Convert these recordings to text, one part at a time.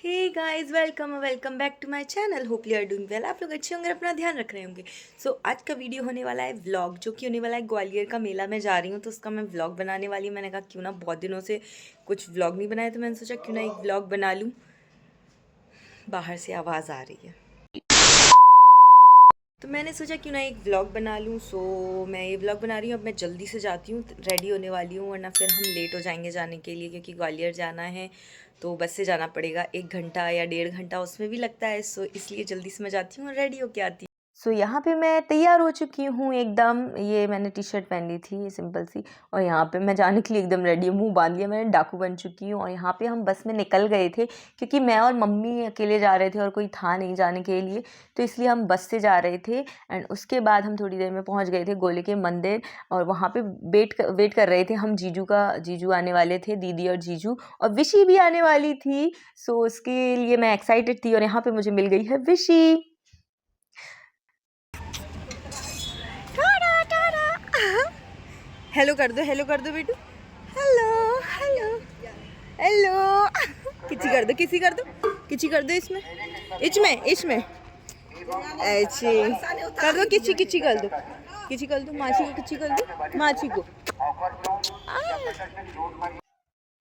Hey guys, welcome welcome back to my channel. Hope you are doing well. आप लोग अच्छे होंगे, अपना ध्यान रख रहे होंगे। आज का वीडियो होने वाला है व्लॉग, जो कि होने वाला है ग्वालियर का मेला में जा रही हूँ, तो उसका मैं व्लॉग बनाने वाली हूँ। मैंने कहा क्यों ना, बहुत दिनों से कुछ व्लॉग नहीं बनाया, तो मैंने सोचा क्यों ना एक व्लॉग बना लूँ। बाहर से आवाज़ आ रही है, तो मैंने सोचा क्यों ना एक व्लॉग बना लूँ। मैं ये व्लॉग बना रही हूँ। अब मैं जल्दी से जाती हूँ, रेडी होने वाली हूँ, वरना फिर हम लेट हो जाएंगे जाने के लिए, क्योंकि ग्वालियर जाना है तो बस से जाना पड़ेगा। 1 घंटा या 1.5 घंटा उसमें भी लगता है। इसलिए जल्दी से मैं जाती हूँ और रेडी होके आती हूँ। यहाँ पे मैं तैयार हो चुकी हूँ एकदम। ये मैंने टी शर्ट पहन ली थी, ये सिंपल सी, और यहाँ पे मैं जाने के लिए एकदम रेडी हूँ। मुंह बांध लिया मैंने, डाकू बन चुकी हूँ। और यहाँ पे हम बस में निकल गए थे, क्योंकि मैं और मम्मी अकेले जा रहे थे और कोई था नहीं जाने के लिए, तो इसलिए हम बस से जा रहे थे। एंड उसके बाद हम थोड़ी देर में पहुँच गए थे गोले के मंदिर, और वहाँ पे वेट कर रहे थे हम। जीजू आने वाले थे, दीदी और जीजू, और विशी भी आने वाली थी। उसके लिए मैं एक्साइटेड थी, और यहाँ पे मुझे मिल गई है विशी। हेलो कर दो बेटू। Hello hello hello. किची कर दो, किसी कर दो, किची कर दो। इसमें इसमें ऐसे कर दो, किची किची कर दो, किची कर दो, माछी को किची कर दो, माछी को।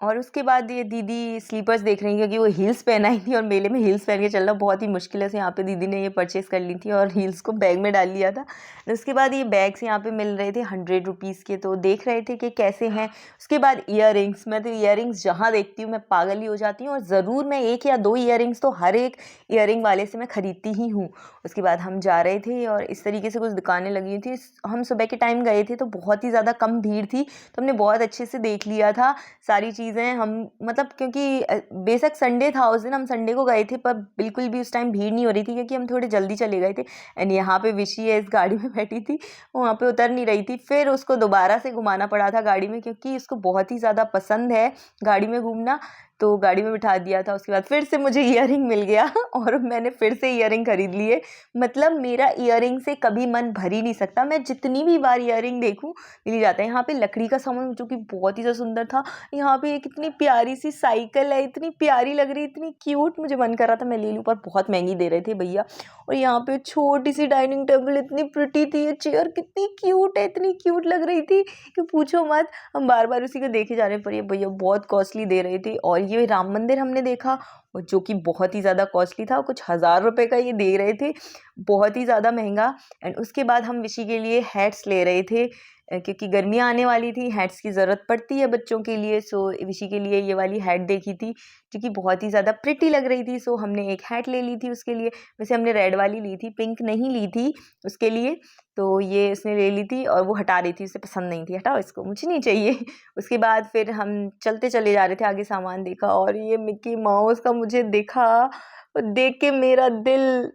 और उसके बाद ये दीदी स्लीपर्स देख रही है, क्योंकि वो हील्स पहनाई थी, और मेले में हील्स पहन के चलना बहुत ही मुश्किल है। यहाँ पे दीदी ने ये परचेस कर ली थी और हील्स को बैग में डाल लिया था। उसके बाद ये बैग्स यहाँ पे मिल रहे थे 100 रुपीज़ के, तो देख रहे थे कि कैसे हैं। उसके बाद ईयर मैं तो ईयर जहाँ देखती हूँ मैं पागल ही हो जाती हूँ, और ज़रूर मैं 1 या 2 ईयर तो हर एक ईयर वाले से मैं ख़रीदती ही हूँ। उसके बाद हम जा रहे थे, और इस तरीके से कुछ दुकानें लगी थी। हम सुबह के टाइम गए थे, तो बहुत ही ज़्यादा कम भीड़ थी, तो हमने बहुत अच्छे से देख लिया था सारी चीज़ें। हम मतलब, क्योंकि बेशक संडे था उस दिन, हम संडे को गए थे, पर बिल्कुल भी उस टाइम भीड़ नहीं हो रही थी, क्योंकि हम थोड़े जल्दी चले गए थे। एंड यहाँ पे विशी है, इस गाड़ी में बैठी थी, वहाँ पे उतर नहीं रही थी। फिर उसको दोबारा से घुमाना पड़ा था गाड़ी में, क्योंकि इसको बहुत ही ज़्यादा पसंद है गाड़ी में घूमना, तो गाड़ी में बिठा दिया था। उसके बाद फिर से मुझे ईयरिंग मिल गया और मैंने फिर से ईयरिंग खरीद लिए। मतलब मेरा ईयरिंग से कभी मन भर ही नहीं सकता, मैं जितनी भी बार ईयरिंग देखूँ मिल जाता है। यहाँ पे लकड़ी का सामान जो कि बहुत ही ज़्यादा सुंदर था। यहाँ पे एक इतनी प्यारी सी साइकिल है, इतनी प्यारी लग रही, इतनी क्यूट, मुझे मन कर रहा था मैं ले लूँ, पर बहुत महंगी दे रहे थे भैया। और यहाँ पे छोटी सी डाइनिंग टेबल, इतनी प्रिटी थी। ये चेयर कितनी क्यूट है, इतनी क्यूट लग रही थी कि पूछो मत। हम बार बार उसी को देखे जा रहे, पर ये भैया बहुत कॉस्टली दे रहे थे। और ये राम मंदिर हमने देखा, जो कि बहुत ही ज़्यादा कॉस्टली था, कुछ 1000 रुपये का ये दे रहे थे, बहुत ही ज़्यादा महंगा। एंड उसके बाद हम विशी के लिए हैट्स ले रहे थे, क्योंकि गर्मियाँ आने वाली थी, हैट्स की ज़रूरत पड़ती है बच्चों के लिए। विशी के लिए ये वाली हैट देखी थी, जो कि बहुत ही ज़्यादा प्रिटी लग रही थी। हमने एक हैट ले ली थी उसके लिए। वैसे हमने रेड वाली ली थी, पिंक नहीं ली थी उसके लिए, तो ये उसने ले ली थी, और वो हटा रही थी, उसे पसंद नहीं थी। हटाओ इसको, मुझे नहीं चाहिए। उसके बाद फिर हम चलते चले जा रहे थे, आगे सामान देखा, और ये मिक्की माउस का मुझे देखा, देख के मेरा दिल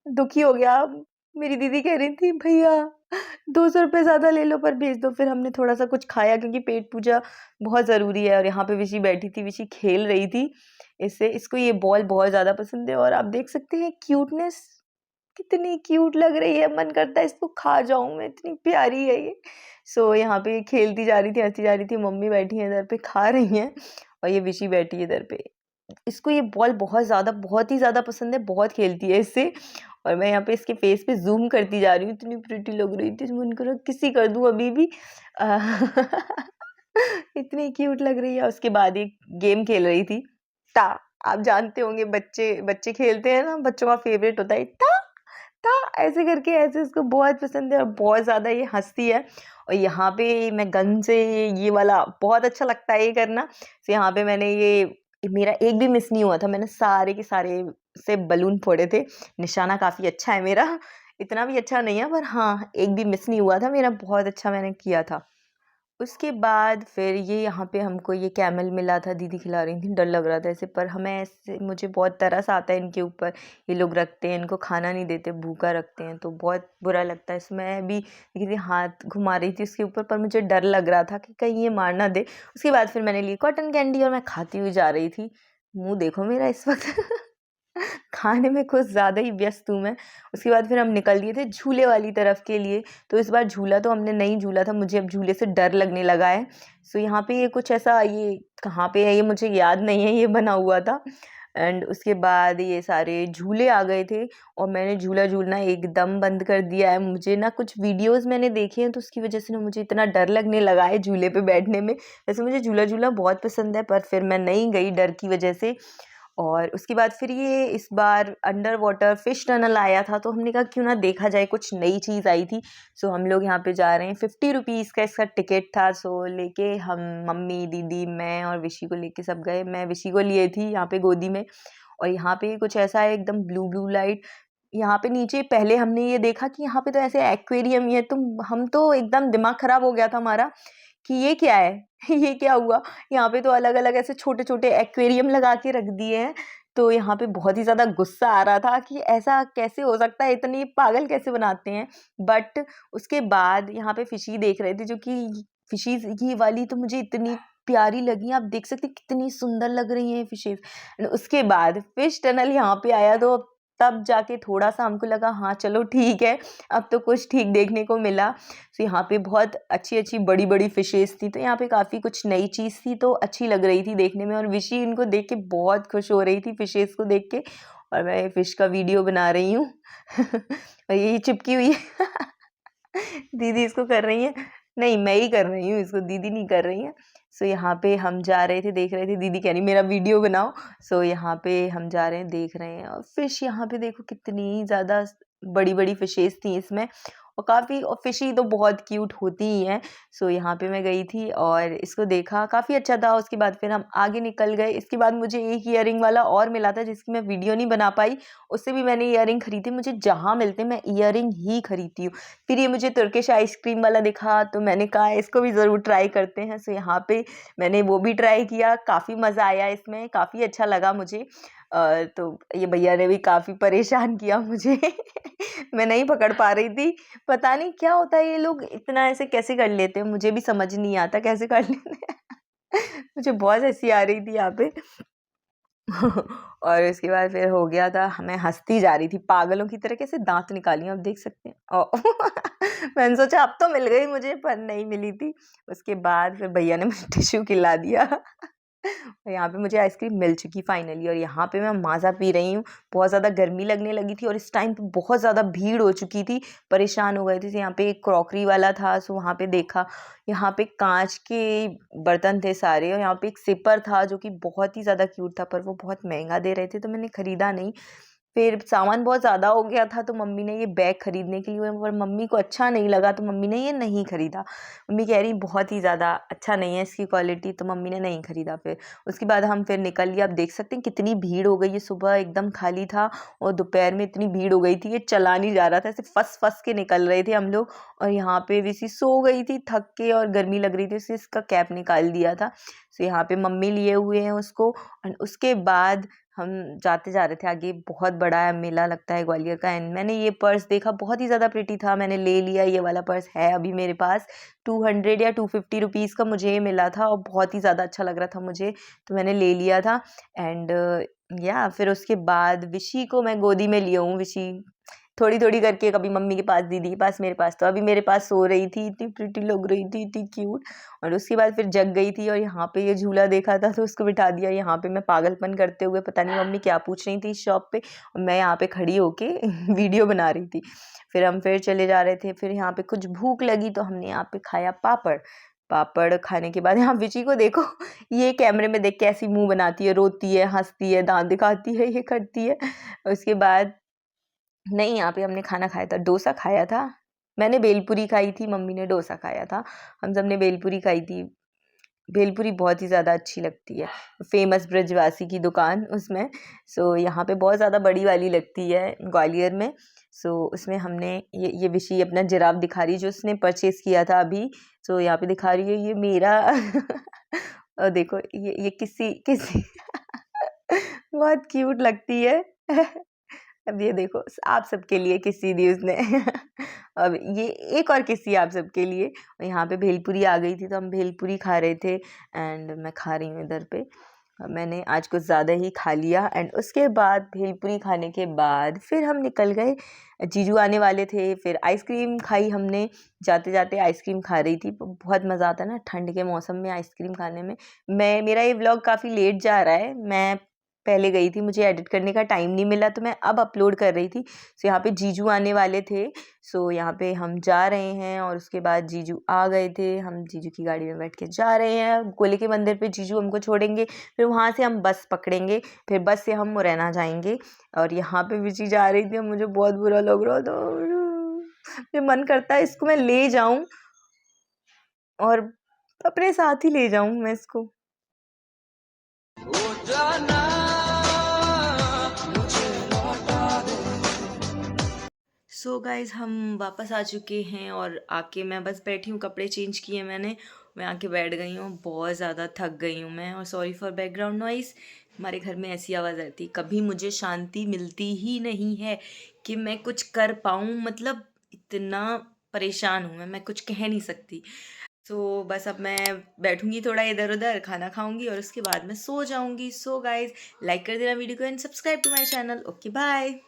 दुखी हो गया। मेरी दीदी कह रही थी भैया 200 रुपये ज़्यादा ले लो, पर भेज दो। फिर हमने थोड़ा सा कुछ खाया, क्योंकि पेट पूजा बहुत ज़रूरी है। और यहाँ पे विशी बैठी थी, विशी खेल रही थी इससे। इसको ये बॉल बहुत ज़्यादा पसंद है, और आप देख सकते हैं क्यूटनेस कितनी क्यूट लग रही है, मन करता है इसको खा जाऊं मैं, इतनी प्यारी है ये। यहाँ पे खेलती जा रही थी, हंसती जा रही थी। मम्मी बैठी है इधर पे, खा रही हैं, और ये विशी बैठी है इधर पे। इसको ये बॉल बहुत ही ज़्यादा पसंद है, बहुत खेलती है इससे। और मैं यहाँ पे इसके फेस पे जूम करती जा रही हूँ, इतनी प्रिटी लग रही थी, मन कर रहा किसी कर दूँ अभी भी। अ, इतनी क्यूट लग रही है। उसके बाद एक गेम खेल रही थी, ता। आप जानते होंगे, बच्चे बच्चे खेलते हैं ना, बच्चों का फेवरेट होता है ता ता, ऐसे करके, ऐसे इसको बहुत पसंद है, और बहुत ज़्यादा ये हंसती है। और यहाँ पे मैं गन से ये वाला बहुत अच्छा लगता है ये करना। यहाँ पे मैंने ये, मेरा एक भी मिस नहीं हुआ था, मैंने सारे के सारे से बलून फोड़े थे। निशाना काफ़ी अच्छा है मेरा, इतना भी अच्छा नहीं है, पर हाँ एक भी मिस नहीं हुआ था मेरा, बहुत अच्छा मैंने किया था। उसके बाद फिर ये यहाँ पे हमको ये कैमल मिला था, दीदी खिला रही थी, डर लग रहा था ऐसे, पर हमें ऐसे, मुझे बहुत तरस आता है इनके ऊपर। ये लोग रखते हैं, इनको खाना नहीं देते, भूखा रखते हैं, तो बहुत बुरा लगता है। इसमें मैं भी दीदी हाथ घुमा रही थी उसके ऊपर, पर मुझे डर लग रहा था कि कहीं ये मार ना दे। उसके बाद फिर मैंने ली कॉटन कैंडी, और मैं खाती हुई जा रही थी। मुँह देखो मेरा इस वक्त खाने में कुछ ज़्यादा ही व्यस्त हूँ मैं। उसके बाद फिर हम निकल दिए थे झूले वाली तरफ के लिए। तो इस बार झूला तो हमने नहीं झूला था, मुझे अब झूले से डर लगने लगा है। यहाँ पे ये कुछ ऐसा, ये कहाँ पे है ये मुझे याद नहीं है, ये बना हुआ था। एंड उसके बाद ये सारे झूले आ गए थे और मैंने झूला झूलना एकदम बंद कर दिया है। मुझे ना कुछ वीडियोस मैंने देखे हैं तो उसकी वजह से ना मुझे इतना डर लगने लगा है झूले पे बैठने में। वैसे मुझे झूला झूलना बहुत पसंद है पर फिर मैं नहीं गई डर की वजह से। और उसके बाद फिर ये इस बार अंडर वाटर फिश टनल आया था तो हमने कहा क्यों ना देखा जाए, कुछ नई चीज़ आई थी। सो हम लोग यहाँ पे जा रहे हैं, 50 रुपीज़ का इसका टिकट था। सो लेके हम मम्मी दीदी मैं और विशी को लेके सब गए। मैं विशी को लिए थी यहाँ पे गोदी में। और यहाँ पे कुछ ऐसा है एकदम ब्लू ब्लू लाइट। यहाँ पे नीचे पहले हमने ये देखा कि यहाँ पे तो ऐसे एक्वेरियम ही है, तुम हम तो एकदम दिमाग खराब हो गया था हमारा कि ये क्या है ये क्या हुआ। यहाँ पे तो अलग अलग ऐसे छोटे छोटे एक्वेरियम लगा के रख दिए हैं। तो यहाँ पे बहुत ही ज़्यादा गुस्सा आ रहा था कि ऐसा कैसे हो सकता है, इतनी पागल कैसे बनाते हैं। बट उसके बाद यहाँ पे फिशी देख रहे थे जो कि फिशीज ये वाली तो मुझे इतनी प्यारी लगी। आप देख सकते हैं कितनी सुंदर लग रही हैं फिशेज। उसके बाद फिश टनल यहाँ पे आया तो तब जाके थोड़ा सा हमको लगा हाँ चलो ठीक है, अब तो कुछ ठीक देखने को मिला। तो यहाँ पे बहुत अच्छी अच्छी बड़ी बड़ी फिशेस थी। तो यहाँ पे काफ़ी कुछ नई चीज़ थी तो अच्छी लग रही थी देखने में। और विशी इनको देख के बहुत खुश हो रही थी फिशेस को देख के। और मैं फ़िश का वीडियो बना रही हूँ और यही चिपकी हुई है दीदी इसको कर रही है। नहीं मैं ही कर रही हूँ इसको, दीदी नहीं कर रही है। सो यहाँ पे हम जा रहे थे, देख रहे थे, दीदी कह रही मेरा वीडियो बनाओ। सो यहाँ पे हम जा रहे हैं, देख रहे हैं। और फिश यहाँ पे देखो कितनी ज़्यादा बड़ी बड़ी फिशेस थी इसमें। और काफ़ी, और फिशी तो बहुत क्यूट होती ही हैं। सो यहाँ पे मैं गई थी और इसको देखा, काफ़ी अच्छा था। उसके बाद फिर हम आगे निकल गए। इसके बाद मुझे एक ईयरिंग वाला और मिला था जिसकी मैं वीडियो नहीं बना पाई, उससे भी मैंने ईयरिंग खरीदी। मुझे जहाँ मिलते मैं ईयरिंग ही खरीदती हूँ। फिर ये मुझे तुर्किश आइसक्रीम वाला दिखा तो मैंने कहा इसको भी ज़रूर ट्राई करते हैं। सो यहाँ पे मैंने वो भी ट्राई किया, काफ़ी मज़ा आया इसमें, काफ़ी अच्छा लगा मुझे। तो ये भैया ने भी काफ़ी परेशान किया मुझे मैं नहीं पकड़ पा रही थी। पता नहीं क्या होता है, ये लोग इतना ऐसे कैसे कर लेते हैं, मुझे भी समझ नहीं आता कैसे कर लेते हैं मुझे बहुत हंसी आ रही थी यहाँ पे और उसके बाद फिर हो गया था, मैं हंसती जा रही थी पागलों की तरह, कैसे दांत निकाली आप देख सकते हैं मैंने सोचा अब तो मिल गई मुझे, पर नहीं मिली थी। उसके बाद फिर भैया ने मुझे टिश्यू खिला दिया और यहाँ पे मुझे आइसक्रीम मिल चुकी फाइनली। और यहाँ पे मैं माज़ा पी रही हूँ। बहुत ज़्यादा गर्मी लगने लगी थी और इस टाइम पे बहुत ज़्यादा भीड़ हो चुकी थी, परेशान हो गए थे। यहाँ पे एक क्रॉकरी वाला था, सो वहाँ पे देखा, यहाँ पे कांच के बर्तन थे सारे। और यहाँ पे एक सिपर था जो कि बहुत ही ज़्यादा क्यूट था, पर वो बहुत महंगा दे रहे थे तो मैंने ख़रीदा नहीं। फिर सामान बहुत ज़्यादा हो गया था तो मम्मी ने ये बैग खरीदने के लिए, पर मम्मी को अच्छा नहीं लगा तो मम्मी ने ये नहीं खरीदा। मम्मी कह रही बहुत ही ज़्यादा अच्छा नहीं है इसकी क्वालिटी, तो मम्मी ने नहीं खरीदा। फिर उसके बाद हम फिर निकल लिए। आप देख सकते हैं कितनी भीड़ हो गई है, सुबह एकदम खाली था और दोपहर में इतनी भीड़ हो गई थी, ये चला नहीं जा रहा था, ऐसे फंस फंस के निकल रहे थे हम लोग। और यहाँ पे वैसी सो गई थी थक के और गर्मी लग रही थी, उससे इसका कैप निकाल दिया था। तो यहाँ पे मम्मी लिए हुए हैं उसको। और उसके बाद हम जाते जा रहे थे आगे, बहुत बड़ा मेला लगता है ग्वालियर का। एंड मैंने ये पर्स देखा, बहुत ही ज़्यादा प्रिटी था, मैंने ले लिया। ये वाला पर्स है अभी मेरे पास, 200 या 250 रुपीज़ का मुझे ये मिला था और बहुत ही ज़्यादा अच्छा लग रहा था मुझे, तो मैंने ले लिया था। एंड या फिर उसके बाद विशी को मैं गोदी में लिए हूँ। विशी थोड़ी थोड़ी करके कभी मम्मी के पास, दीदी के पास, मेरे पास। तो अभी मेरे पास सो रही थी, इतनी प्रिटी लग रही थी, इतनी क्यूट। और उसके बाद फिर जग गई थी और यहाँ पे ये झूला देखा था तो उसको बिठा दिया। यहाँ पे मैं पागलपन करते हुए, पता नहीं मम्मी क्या पूछ रही थी इस शॉप पे, और मैं यहाँ पे खड़ी होके वीडियो बना रही थी। फिर हम फिर चले जा रहे थे। फिर यहाँ पे कुछ भूख लगी तो हमने यहाँ पे खाया पापड़। पापड़ खाने के बाद यहाँ विची को देखो ये कैमरे में देख के ऐसी मुंह बनाती है, रोती है, हंसती है, दांत दिखाती है, ये करती है। उसके बाद नहीं, यहाँ पे हमने खाना खाया था, डोसा खाया था। मैंने भेलपूरी खाई थी, मम्मी ने डोसा खाया था। हम सब ने भेलपूरी खाई थी। भेलपूरी बहुत ही ज़्यादा अच्छी लगती है, फेमस ब्रजवासी की दुकान उसमें। सो यहाँ पे बहुत ज़्यादा बड़ी वाली लगती है ग्वालियर में। सो उसमें हमने ये विशी अपना जिराफ दिखा रही है जो उसने परचेज़ किया था अभी। सो यहाँ पे दिखा रही है ये मेरा और देखो ये किसी किसी बहुत क्यूट लगती है अब ये देखो आप सबके लिए किसी दी उसने अब ये एक और किसी आप सबके लिए। और यहाँ पे भेलपूरी आ गई थी तो हम भेलपूरी खा रहे थे। एंड मैं खा रही हूँ इधर पे, मैंने आज कुछ ज़्यादा ही खा लिया। एंड उसके बाद भेलपूरी खाने के बाद फिर हम निकल गए, जीजू आने वाले थे। फिर आइसक्रीम खाई हमने, जाते जाते आइसक्रीम खा रही थी। बहुत मज़ा आता है ना ठंड के मौसम में आइसक्रीम खाने में। मेरा ये व्लॉग काफ़ी लेट जा रहा है, मैं पहले गई थी, मुझे एडिट करने का टाइम नहीं मिला तो मैं अब अपलोड कर रही थी। सो यहाँ पे जीजू आने वाले थे, सो यहाँ पे हम जा रहे हैं और उसके बाद जीजू आ गए थे। हम जीजू की गाड़ी में बैठ के जा रहे हैं, गोले के मंदिर पे जीजू हमको छोड़ेंगे, फिर वहाँ से हम बस पकड़ेंगे, फिर बस से हम मुरैना जाएंगे। और यहाँ पे विची जा रही थी, मुझे बहुत बुरा लग रहा था, मेरा मन करता है इसको मैं ले जाऊँ और अपने साथ ही ले जाऊँ मैं इसको। सो गाइज़ हम वापस आ चुके हैं और आके मैं बस बैठी हूँ, कपड़े चेंज किए मैंने, मैं आके बैठ गई हूँ। बहुत ज़्यादा थक गई हूँ मैं, और सॉरी फॉर बैकग्राउंड नॉइस। हमारे घर में ऐसी आवाज़ आती, कभी मुझे शांति मिलती ही नहीं है कि मैं कुछ कर पाऊँ। मतलब इतना परेशान हूँ मैं कुछ कह नहीं सकती। सो बस अब मैं बैठूंगी थोड़ा इधर उधर, खाना खाऊंगी और उसके बाद मैं सो जाऊंगी। सो गाइज लाइक कर देना वीडियो को and subscribe to my channel. Okay bye.